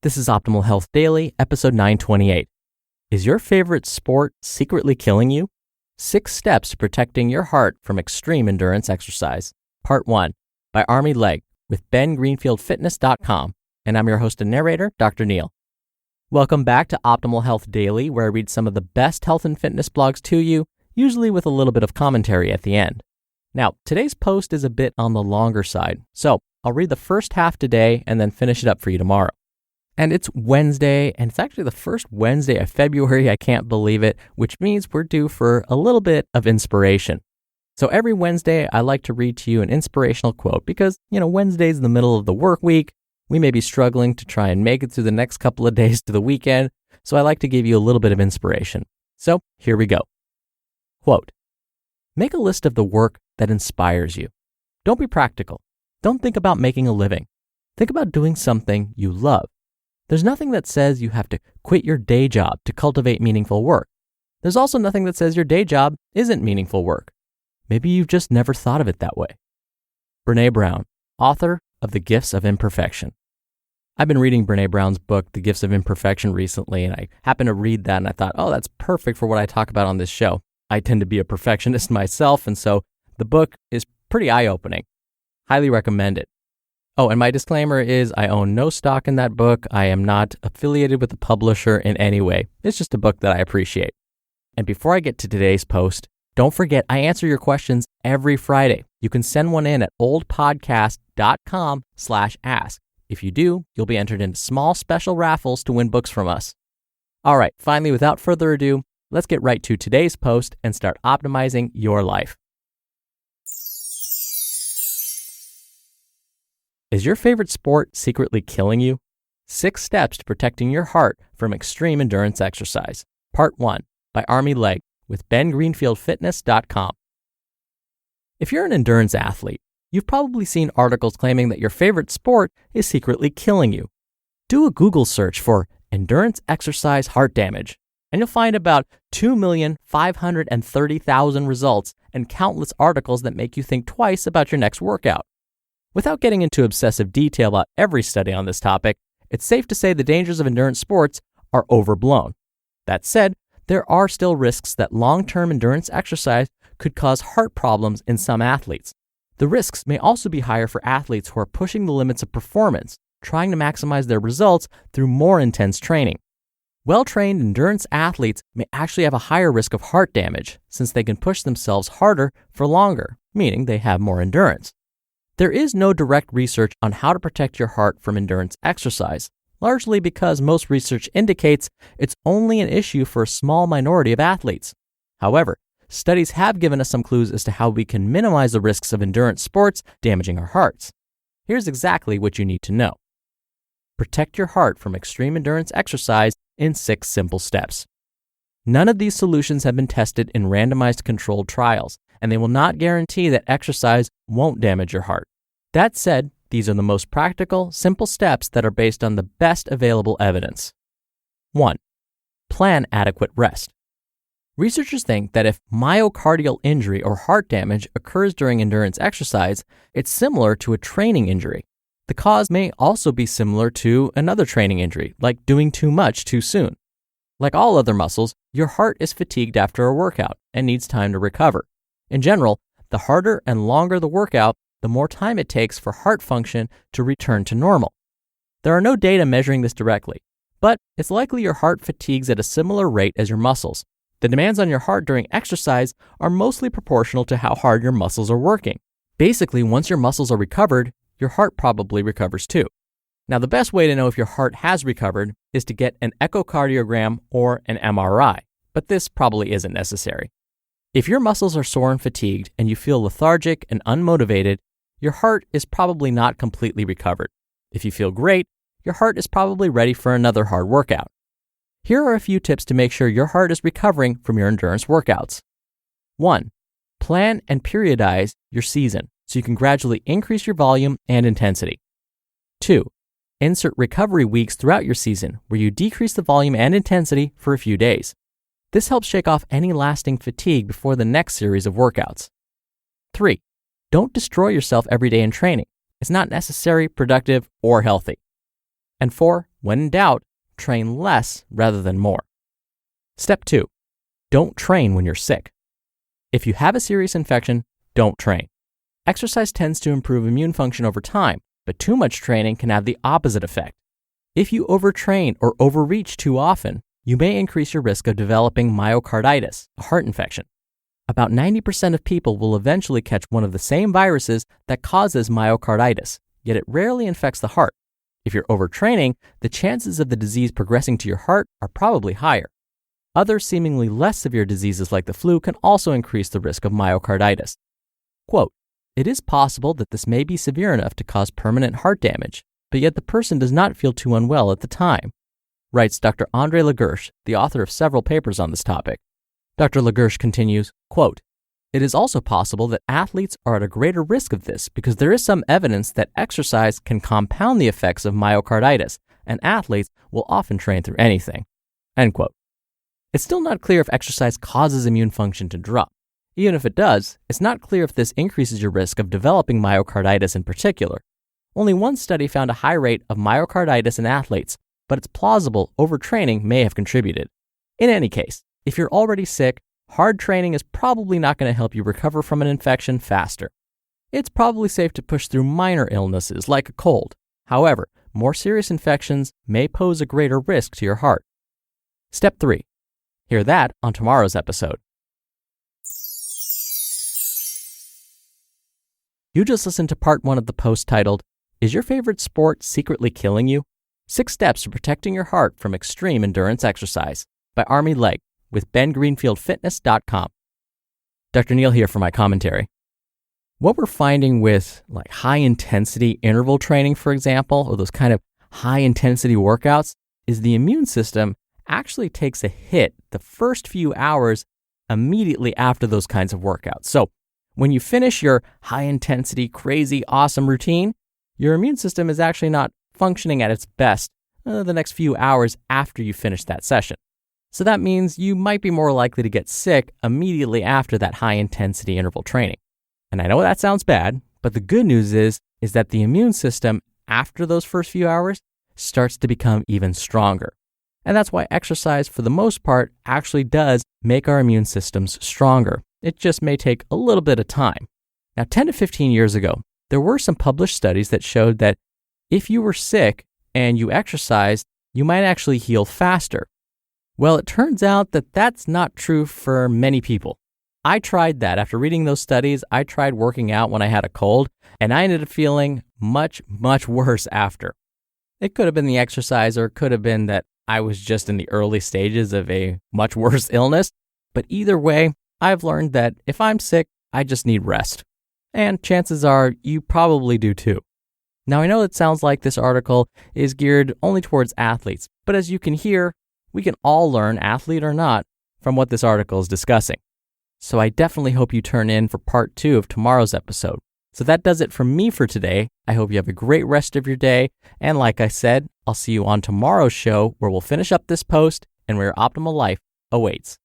This is Optimal Health Daily, episode 928. Is your favorite sport secretly killing you? 6 steps to protecting your heart from extreme endurance exercise. Part 1 by Armi Legge with Ben Greenfield Fitness.com. And I'm your host and narrator, Dr. Neil. Welcome back to Optimal Health Daily, where I read some of the best health and fitness blogs to you, usually with a little bit of commentary at the end. Now, today's post is a bit on the longer side, so I'll read the first half today and then finish it up for you tomorrow. And it's Wednesday, and it's actually the first Wednesday of February. I can't believe it, which means we're due for a little bit of inspiration. So every Wednesday, I like to read to you an inspirational quote because, Wednesday's in the middle of the work week. We may be struggling to try and make it through the next couple of days to the weekend, so I like to give you a little bit of inspiration. So here we go. Quote, make a list of the work that inspires you. Don't be practical. Don't think about making a living. Think about doing something you love. There's nothing that says you have to quit your day job to cultivate meaningful work. There's also nothing that says your day job isn't meaningful work. Maybe you've just never thought of it that way. Brené Brown, author of The Gifts of Imperfection. I've been reading Brené Brown's book, The Gifts of Imperfection, recently, and I happened to read that and I thought, that's perfect for what I talk about on this show. I tend to be a perfectionist myself, and so the book is pretty eye-opening. Highly recommend it. Oh, and my disclaimer is I own no stock in that book. I am not affiliated with the publisher in any way. It's just a book that I appreciate. And before I get to today's post, don't forget I answer your questions every Friday. You can send one in at oldpodcast.com/ask. If you do, you'll be entered into small special raffles to win books from us. All right, finally, without further ado, let's get right to today's post and start optimizing your life. Is your favorite sport secretly killing you? 6 steps to protecting your heart from extreme endurance exercise. Part 1 by Armi Legge with BenGreenfieldFitness.com. If you're an endurance athlete, you've probably seen articles claiming that your favorite sport is secretly killing you. Do a Google search for endurance exercise heart damage, and you'll find about 2,530,000 results and countless articles that make you think twice about your next workout. Without getting into obsessive detail about every study on this topic, it's safe to say the dangers of endurance sports are overblown. That said, there are still risks that long-term endurance exercise could cause heart problems in some athletes. The risks may also be higher for athletes who are pushing the limits of performance, trying to maximize their results through more intense training. Well-trained endurance athletes may actually have a higher risk of heart damage since they can push themselves harder for longer, meaning they have more endurance. There is no direct research on how to protect your heart from endurance exercise, largely because most research indicates it's only an issue for a small minority of athletes. However, studies have given us some clues as to how we can minimize the risks of endurance sports damaging our hearts. Here's exactly what you need to know. Protect your heart from extreme endurance exercise in 6 simple steps. None of these solutions have been tested in randomized controlled trials, and they will not guarantee that exercise won't damage your heart. That said, these are the most practical, simple steps that are based on the best available evidence. 1. Plan adequate rest. Researchers think that if myocardial injury or heart damage occurs during endurance exercise, it's similar to a training injury. The cause may also be similar to another training injury, like doing too much too soon. Like all other muscles, your heart is fatigued after a workout and needs time to recover. In general, the harder and longer the workout, the more time it takes for heart function to return to normal. There are no data measuring this directly, but it's likely your heart fatigues at a similar rate as your muscles. The demands on your heart during exercise are mostly proportional to how hard your muscles are working. Basically, once your muscles are recovered, your heart probably recovers too. Now, the best way to know if your heart has recovered is to get an echocardiogram or an MRI, but this probably isn't necessary. If your muscles are sore and fatigued and you feel lethargic and unmotivated, your heart is probably not completely recovered. If you feel great, your heart is probably ready for another hard workout. Here are a few tips to make sure your heart is recovering from your endurance workouts. 1. Plan and periodize your season so you can gradually increase your volume and intensity. 2. Insert recovery weeks throughout your season where you decrease the volume and intensity for a few days. This helps shake off any lasting fatigue before the next series of workouts. 3. Don't destroy yourself every day in training. It's not necessary, productive, or healthy. And 4. When in doubt, train less rather than more. Step 2. Don't train when you're sick. If you have a serious infection, don't train. Exercise tends to improve immune function over time, but too much training can have the opposite effect. If you overtrain or overreach too often, you may increase your risk of developing myocarditis, a heart infection. About 90% of people will eventually catch one of the same viruses that causes myocarditis, yet it rarely infects the heart. If you're overtraining, the chances of the disease progressing to your heart are probably higher. Other seemingly less severe diseases like the flu can also increase the risk of myocarditis. Quote, "It is possible that this may be severe enough to cause permanent heart damage, but yet the person does not feel too unwell at the time," writes Dr. Andre Legge, the author of several papers on this topic. Dr. Legge continues, quote, "It is also possible that athletes are at a greater risk of this because there is some evidence that exercise can compound the effects of myocarditis, and athletes will often train through anything." End quote. It's still not clear if exercise causes immune function to drop. Even if it does, it's not clear if this increases your risk of developing myocarditis in particular. Only one study found a high rate of myocarditis in athletes, but it's plausible overtraining may have contributed. In any case, if you're already sick, hard training is probably not going to help you recover from an infection faster. It's probably safe to push through minor illnesses like a cold. However, more serious infections may pose a greater risk to your heart. Step 3. Hear that on tomorrow's episode. You just listened to part 1 of the post titled, "Is Your Favorite Sport Secretly Killing You? 6 Steps to Protecting Your Heart from Extreme Endurance Exercise" by Armi Legge with BenGreenfieldFitness.com. Dr. Neal here for my commentary. What we're finding with high-intensity interval training, for example, or those kind of high-intensity workouts, is the immune system actually takes a hit the first few hours immediately after those kinds of workouts. So when you finish your high-intensity, crazy, awesome routine, your immune system is actually not functioning at its best the next few hours after you finish that session. So that means you might be more likely to get sick immediately after that high-intensity interval training. And I know that sounds bad, but the good news is that the immune system, after those first few hours, starts to become even stronger. And that's why exercise, for the most part, actually does make our immune systems stronger. It just may take a little bit of time. Now, 10 to 15 years ago, there were some published studies that showed that if you were sick and you exercised, you might actually heal faster. Well, it turns out that that's not true for many people. I tried that. After reading those studies, I tried working out when I had a cold, and I ended up feeling much, much worse after. It could have been the exercise, or it could have been that I was just in the early stages of a much worse illness. But either way, I've learned that if I'm sick, I just need rest. And chances are you probably do too. Now, I know it sounds like this article is geared only towards athletes, but as you can hear, we can all learn, athlete or not, from what this article is discussing. So I definitely hope you turn in for part 2 of tomorrow's episode. So that does it from me for today. I hope you have a great rest of your day. And like I said, I'll see you on tomorrow's show where we'll finish up this post and where your optimal life awaits.